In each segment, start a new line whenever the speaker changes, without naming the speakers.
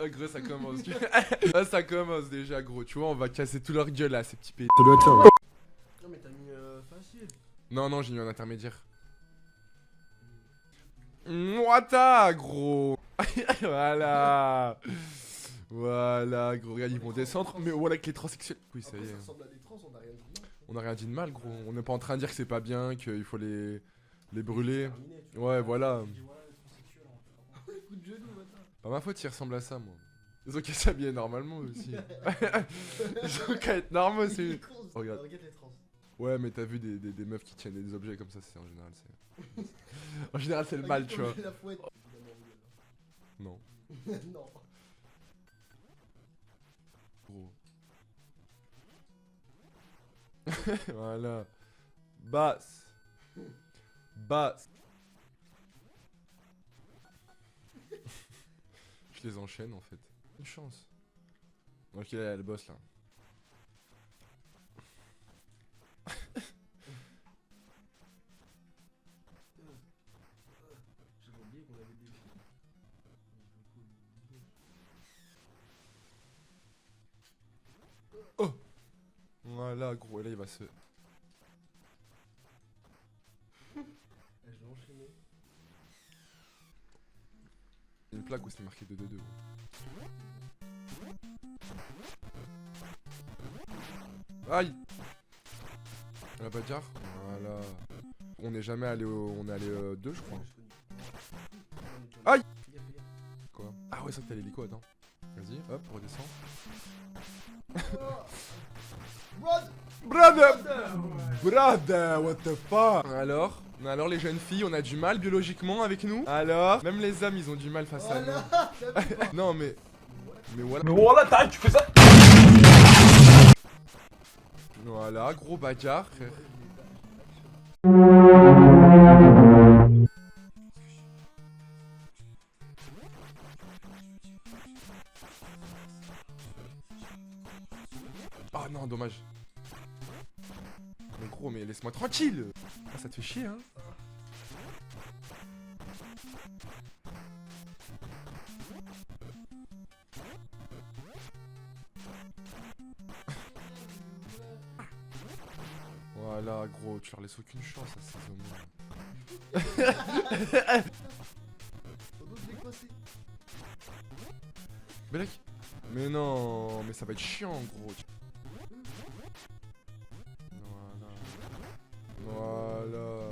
Oh, gros, ça commence. Ah, ça commence déjà, gros. Tu vois, on va casser tout leur gueule là, ces petits pétés.
Ça doit être ça, ouais.
Non mais t'as mis facile.
Non, non, j'ai mis en intermédiaire. Moita, gros. Voilà. Voilà, gros. Regarde, ils vont descendre. Mais voilà, avec les transsexuels. Oui, ça
Après
y
ça
est.
ressemble à des trans, on a rien dit.
On a rien dit de mal, gros. On n'est pas en train de dire que c'est pas bien, qu'il faut les brûler.
Terminé, tu vois.
Ouais, voilà.
Tu dis voilà les transsexuels. Coup de genou, attends.
Pas ma faute, ils ressemblent à ça, moi. Ils ont qu'à s'habiller normalement aussi. Ils ont qu'à être normaux,
Il
c'est.
est con, ça.
Regarde.
Regarde les trans.
Ouais, mais t'as vu des meufs qui tiennent des objets comme ça, c'est en général, c'est. En général, c'est le mal, tu vois.
Regarde la fouette.
Non.
Non.
Gros. Voilà. Basse. Basse. Je les enchaîne en fait. Une chance. Ok, là, elle bosse là.
J'avais oublié qu'on avait des filles.
Voilà, gros, et là il va se.
Je l'ai enchaîné.
Une plaque où c'est marqué 2-2-2. Aïe! La bagarre. Voilà. On n'est jamais allé au. On est allé 2, je crois. Aïe! Quoi? Ah ouais, ça que t'as l'hélico, attends. Vas-y, hop, redescends. Brother! Brother, what the fuck? Alors les jeunes filles, on a du mal biologiquement avec nous. Alors, même les hommes, ils ont du mal face à nous. Non mais voilà.
Mais voilà, t'arrêtes, tu fais ça.
Voilà, gros bagarre, frère. Oh non, dommage. Mais gros, mais laisse-moi tranquille. Ah, ça te fait chier, hein. Voilà, gros, tu leur laisses aucune chance à ces hommes. Belek. Mais non, mais ça va être chiant, gros. Voilà.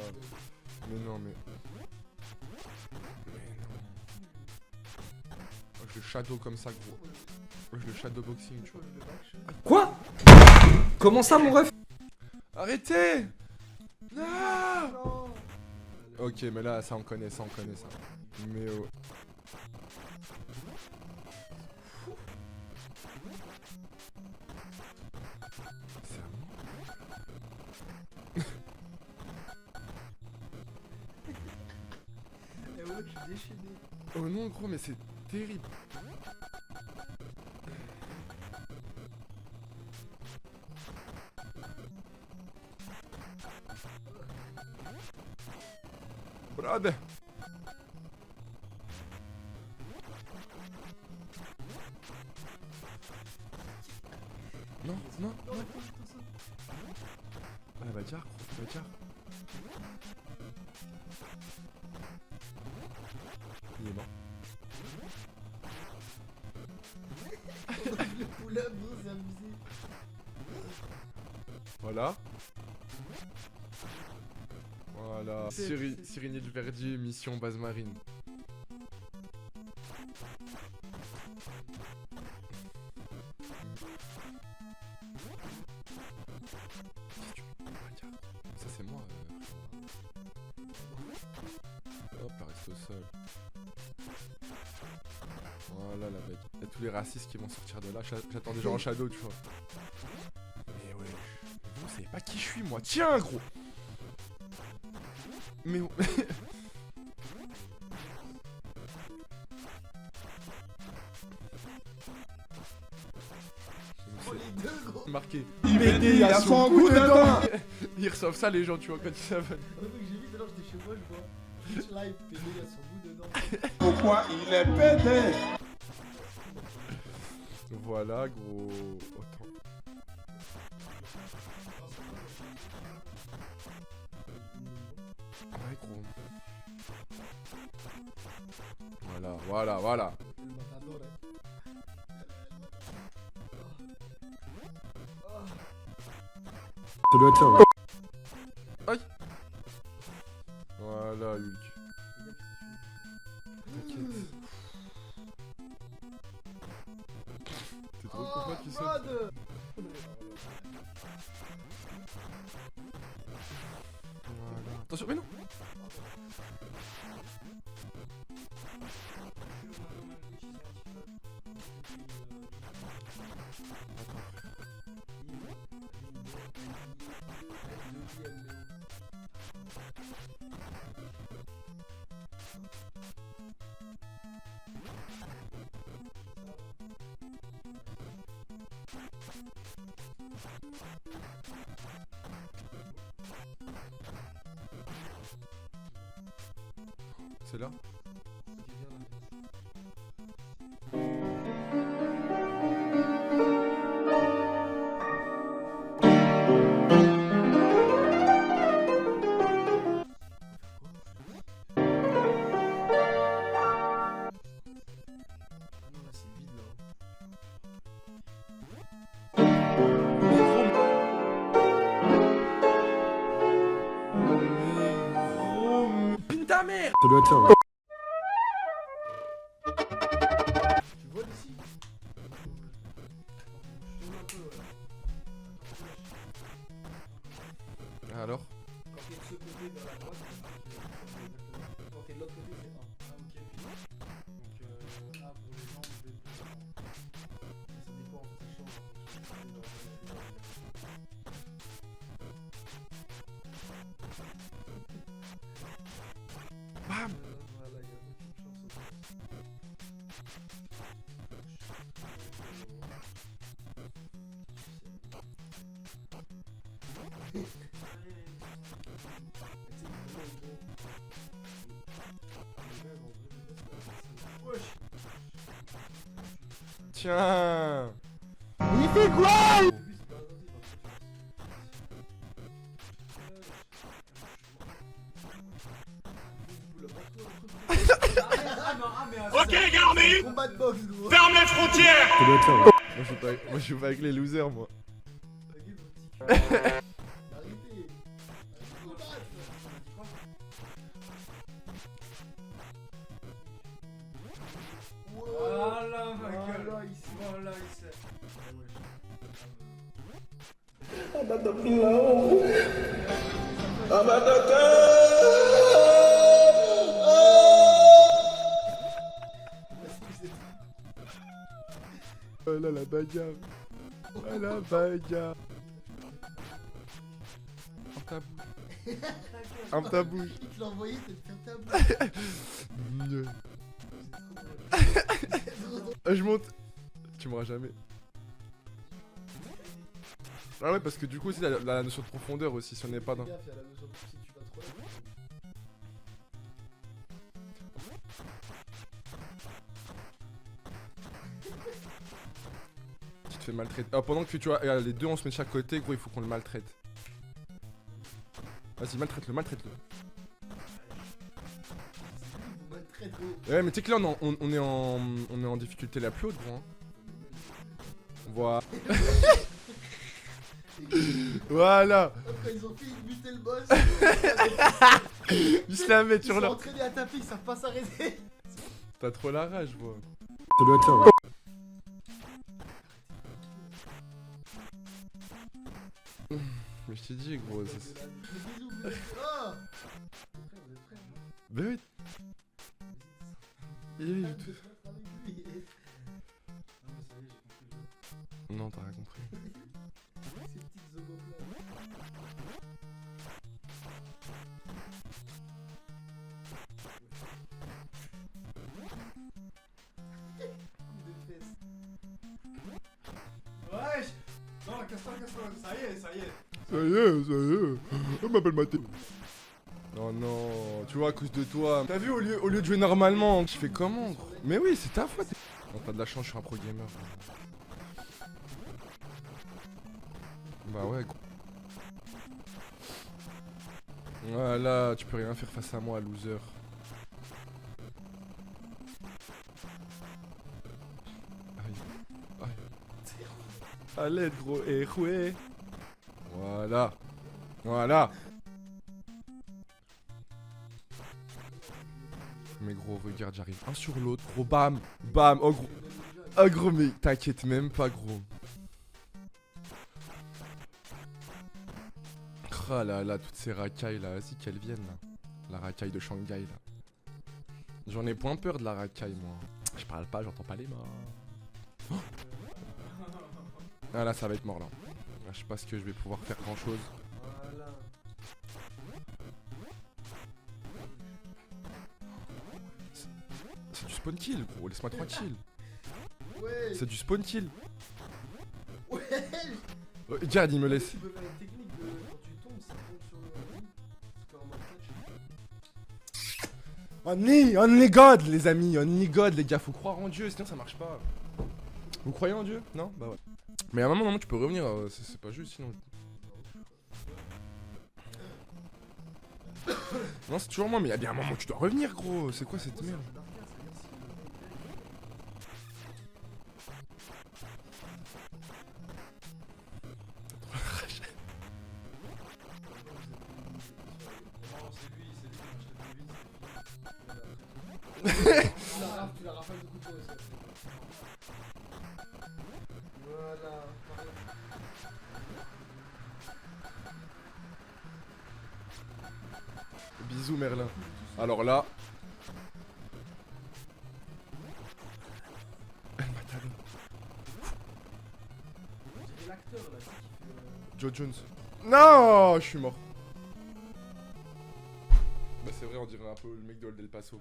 Mais non, mais. Mais non. Oh, je le shadow comme ça, gros. Oh, je le shadow boxing, tu vois.
Quoi? Comment ça, mon ref?
Arrêtez! Non! Ok, mais là, ça on connaît ça. Mais oh. C'est à moi.
Eh ouais, je suis déchaîné.
Oh non, gros, mais c'est terrible. Brother. Non, non, non. Ah, la bagarre, gros, la bagarre. Il est mort.
Le pull-up, gros, c'est abusé.
Voilà. Voilà. Cyril Verdier, mission base marine. Ça c'est moi. Hop, elle reste au sol. Voilà la bête. Il y a tous les racistes qui vont sortir de là. J'attends déjà en shadow, tu vois. Mais ouais. Vous savez pas qui je suis, moi. Tiens, gros. Mais.
Oh, les deux, gros.
Marqué.
IBD, il y a son goût dedans.
Ils reçoivent ça, les gens, tu vois, quand ils savent.
Ouais, mec, j'ai vu tout à l'heure, j'étais chez moi, je vois. Twitch live, PD, il y a son bout dedans.
Pourquoi il est pété?
Voilà, gros. Autant. Ouais, gros. Voilà.
Ça doit être ça, ouais.
Aïe. Voilà, Hulk. T'inquiète. T'es trop content qu'il saute.
Mode.
Voilà. Attention, mais non. C'est là.
Ta mère. Ça doit être ça, ouais.
Tu vois d'ici?
Alors?
Quand t'es de ce côté vers la droite, quand t'es de l'autre côté, c'est 1. Ah, ok. Donc, A pour les jambes, B pour les jambes. Mais ça dépend, ça change.
Bam!
Voilà, il y a aucune chance.
Tiens!
Il fait quoi?
Ok, Garmi,
Combat de boxe, gros.
ferme les frontières.
Ça doit être ça, ouais.
Moi je joue pas avec les losers, moi.
Arrêtez.
Voilà, ma gueule.
Voilà, ici.
Voilà, ici.
Voilà la bagarre. Voilà la bagarre. Un tabou. Un tabou.
Il te l'a envoyé, t'es le tabou.
Je monte. Tu m'auras jamais. Ah ouais, parce que du coup aussi la notion de profondeur aussi, si on n'est pas dans...
Fais gaffe, il y a la notion de si tu vas trop là.
Tu te fais maltraiter. Ah, pendant que tu vois, regarde, les deux on se met de chaque côté, gros, il faut qu'on le maltraite. Vas-y, maltraite-le, maltraite-le.
Vous maltraitez, gros.
Ouais, mais tu sais que là on est en difficulté la plus haute, gros. Hein. Voilà. Voilà.
Hop, quand ils ont fait buter le boss,
Il se la met
ils
sur
sont
leur...
entraînés à taper, ils savent pas s'arrêter.
T'as trop la rage, gros.
Ça doit être ça, ouais.
Mais je t'ai dit, gros.
Bisous, bisous. Oh. Vous êtes prêts, hein?
Bah oui. Il est
Arrête de te mettre avec lui.
Non, t'as rien compris.
Ces petites zogos-là. Coup de fesses.
Wesh. Non, casse-toi, casse-toi. Ça y est, ça y est.
Ça y est. On m'appelle Mathéo. Oh non, tu vois, à cause de toi. T'as vu, au lieu de jouer normalement, tu fais comment, gros? Mais oui, c'est ta faute. Non, t'as de la chance, je suis un pro gamer. Bah ouais, gros. Voilà, tu peux rien faire face à moi, loser. Aïe. Aïe. Allez, gros, échoué. Voilà. Voilà. Mais gros, regarde, j'arrive un sur l'autre, gros, bam, bam, oh gros. Oh gros, mais t'inquiète même pas, gros. Oh là là, toutes ces racailles là, vas-y qu'elles viennent là. La racaille de Shanghai là. J'en ai point peur de la racaille moi. Je parle pas, j'entends pas les morts. Oh ah là, ça va être mort là. Je sais pas ce que je vais pouvoir faire grand chose.
Voilà.
C'est du spawn kill gros, laisse-moi tranquille.
Ouais.
C'est du spawn kill.
Ouais.
Regarde, il me laisse.
Tu peux faire une technique de quand tu tombes, ça tombe sur le lit. C'est comme en mode catch.
Only God les amis, only God les gars, faut croire en Dieu, sinon ça marche pas. Vous croyez en Dieu? Non? Bah ouais. Mais à un moment, tu peux revenir, c'est pas juste sinon. Non, c'est toujours moi, mais il y a bien un moment où tu dois revenir, gros. C'est quoi cette merde?
Tu la rafales de couteau aussi. Voilà.
Bisous Merlin. Alors là. Elle m'a talon.
On dirait l'acteur là, c'est qui fait le...
Joe Jones. Non, je suis mort. Bah c'est vrai, on dirait un peu le mec de Old El Paso.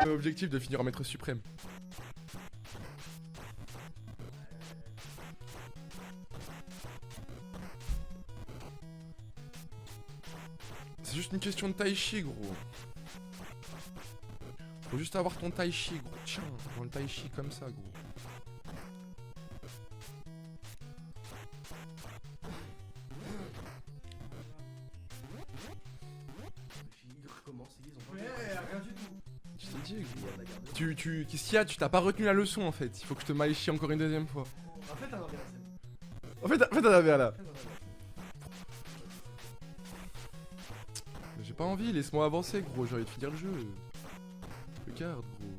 Objectif de finir en maître suprême. C'est juste une question de tai chi gros. Faut juste avoir ton tai chi gros. Tiens, dans le tai chi comme ça gros.
Ils recommencent, ils ont pas...
Ouais, rien du tout.
Je t'ai dit gros. Qu'est-ce qu'il y a? Tu t'as pas retenu la leçon en fait. Il faut que je te maille chi encore une deuxième fois.
En fait, t'en as bien la scène.
En fait, t'en avais un là.
En fait, t'en as bien la scène.
Mais j'ai pas envie, laisse-moi avancer gros, j'ai envie de finir le jeu. Regarde gros.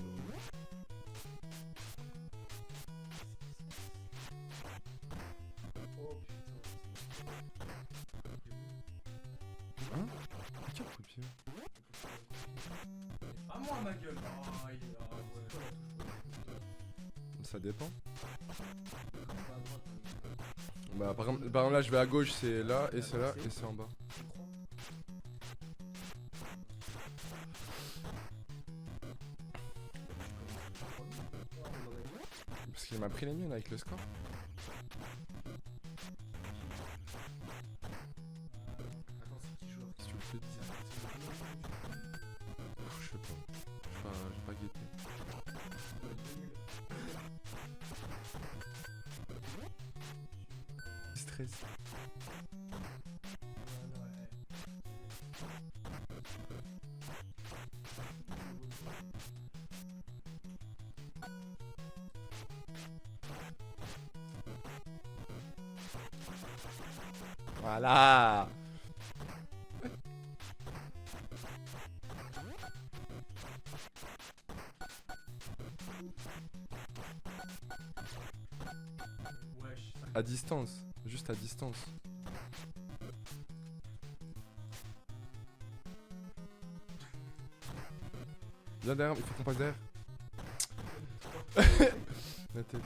Oh putain.
Hein? Quel coup de pied?
À moi ma gueule. Ah, il est là, ouais.
Ça dépend. Bah par exemple là je vais à gauche, c'est là et c'est là et c'est en bas. Parce qu'il m'a pris les miennes avec le score.
Attends, c'est qui joueur?
Si tu le fais. Je sais pas. J'ai pas guetté. Stress. Voilà.
Wesh.
À distance, juste à distance. Viens derrière, il faut qu'on passe derrière. La tête.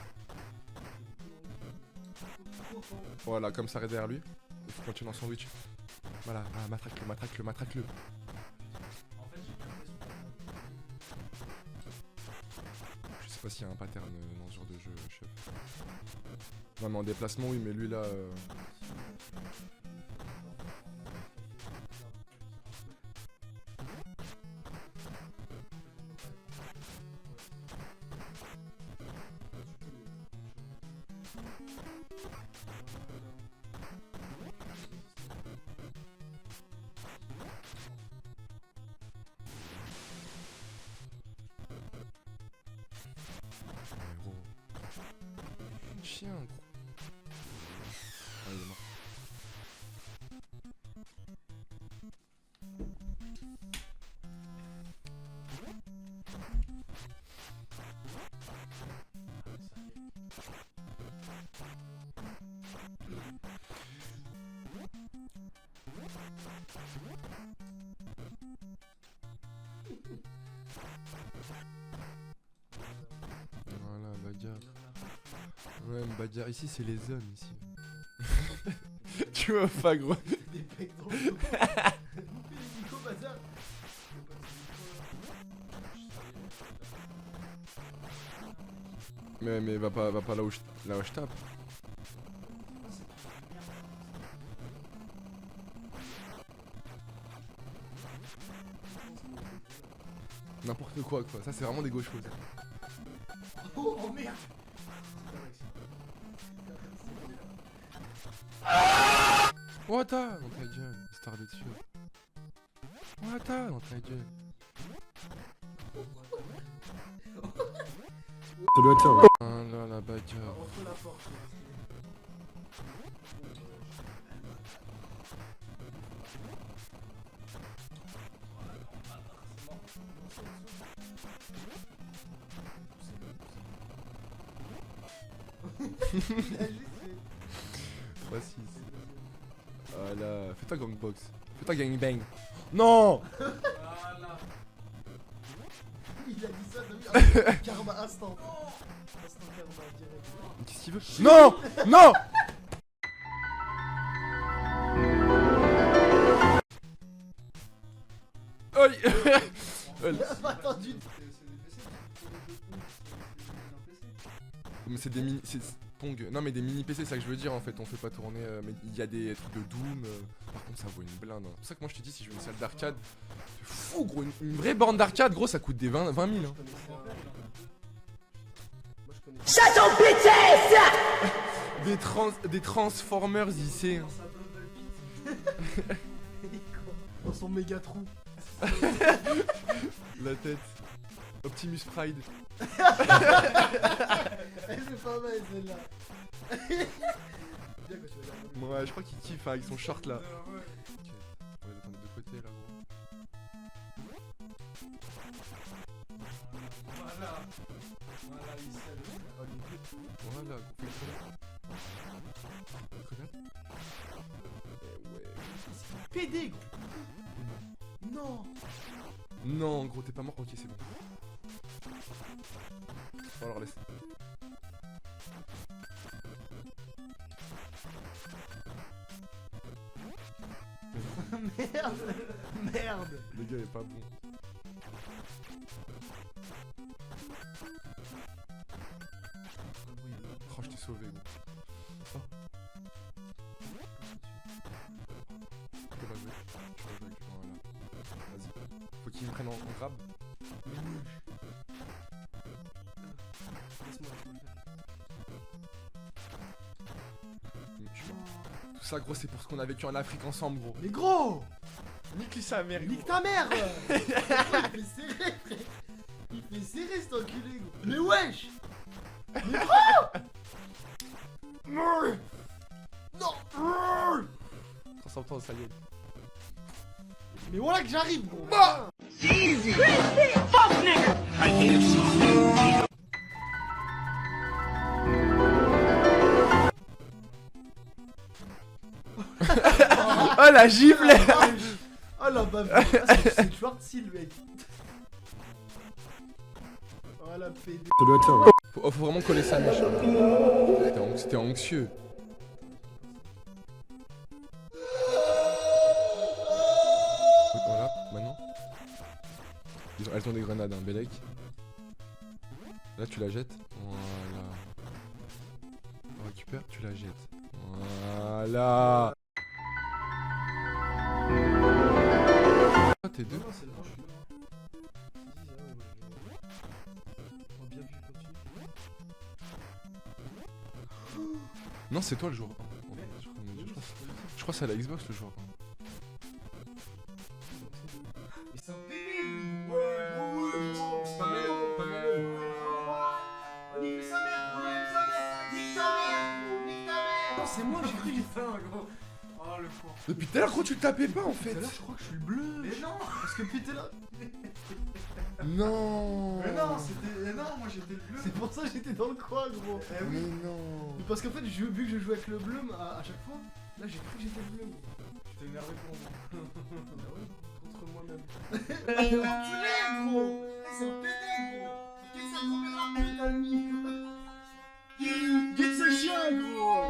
Voilà, comme ça, derrière lui. Il faut continuer en sandwich. Voilà, voilà, matraque-le, matraque-le, matraque-le.
En fait, j'ai bien fait
Je sais pas s'il y a un pattern dans ce genre de jeu, chef. Non, mais en déplacement, oui, mais lui là. Gros. Chien, gros. Ah, il est mort. Voilà, bagarre. Ouais, une bagarre. Ici, c'est les zones, ici. Tu vois pas, gros.
Des pecs dans le dos. Vous faites les micros, bazar.
Mais va pas là où je tape. N'importe quoi, ça c'est vraiment des gauchos. Ça.
Oh merde.
Wata dans ta gueule, star de dessus. Wata dans ta gueule.
Ça doit être ça, ouais.
Ah là, la bagarre.
Entre la porte. Il a juste fait.
3-6. Voilà, fais-toi gangbox. Fais-toi gangbang. Non.
Voilà.
Il a dit ça, t'as vu? Karma instant. Instant karma direct.
Qu'est-ce qu'il veut? Non. Non. Aïe.
Il a pas attendu.
Mais c'est des mini... c'est Pong. Non mais des mini PC, c'est ça que je veux dire en fait. On fait pas tourner... mais il y a des trucs de Doom. Par contre ça vaut une blinde. Hein. C'est pour ça que moi je te dis si je veux une salle d'arcade... C'est fou gros. Une vraie borne d'arcade gros ça coûte des 20 000 hein.
Moi je connais.
Shut ton bitch
Des Transformers ici. Hein.
Dans son méga trou.
La tête. Optimus Pride.
Elle est pas mal celle-là. Bien que tu vas
Ouais, je crois qu'il kiffe avec son short là.
Ouais.
Ok, on les attend des deux côtés là gros.
Voilà. Voilà, il sait.
Voilà, gros, fais le grenade. Eh ouais.
PD gros. Non.
Non, gros, t'es pas mort, ok, c'est bon. Bon, alors laisse.
Merde. Merde.
Le gars est pas bon. Oh, je t'ai sauvé, gros. Oh. Tu vas jouer. Voilà. Vas-y. Faut qu'il me prenne en grab. Tout ça, gros, c'est pour ce qu'on a vécu en Afrique ensemble, gros.
Mais gros.
Nique sa mère,
Nique ta mère. Il fait serrer frère. Il fait serrer cet enculé gros. Mais wesh. Mais gros. Non.
Transforme-toi en Saiyan.
Mais voilà que j'arrive gros.
Oh la gifle.
Oh la bave. C'est Schwarzy le mec. Oh la PD.
Ça doit être ça, ouais.
Faut vraiment coller ça, mèche. C'était anxieux. Voilà, maintenant. Elles ont des grenades, hein, Bélec. Là, tu la jettes. Voilà. On récupère, tu la jettes. Voilà. Ah, t'es deux.
Non, c'est le je suis mort. On a bien vu, continue.
Non, c'est toi le joueur 1. Je crois que c'est à la Xbox le joueur 1.
Mais c'est un bébé lui.
C'est pas mal, pas mal.
Nique sa mère, gros, nique sa mère, nique ta mère, gros, nique ta mère.
Non, c'est moi, j'ai cru que
Putain, gros. Oh, le con.
Depuis tout à l'heure, gros, tu le tapais pas en fait.
tout à l'heure, je crois que je suis le bleu.
Mais non, parce que putain là.
Non.
Mais non, c'était. Non, moi j'étais le bleu. C'est pour ça que j'étais dans le coin, gros. Eh
Mais
oui.
non.
Mais parce qu'en fait, vu que je jouais avec le bleu à chaque fois, là j'ai cru que j'étais le bleu. Gros.
Tu t'es énervé pour moi.
Ah ouais,
Contre moi-même.
tu l'es, gros. C'est un pédé, gros. Qu'est-ce que ça tombe dans la putain de mie, gros. Get ce chien, gros.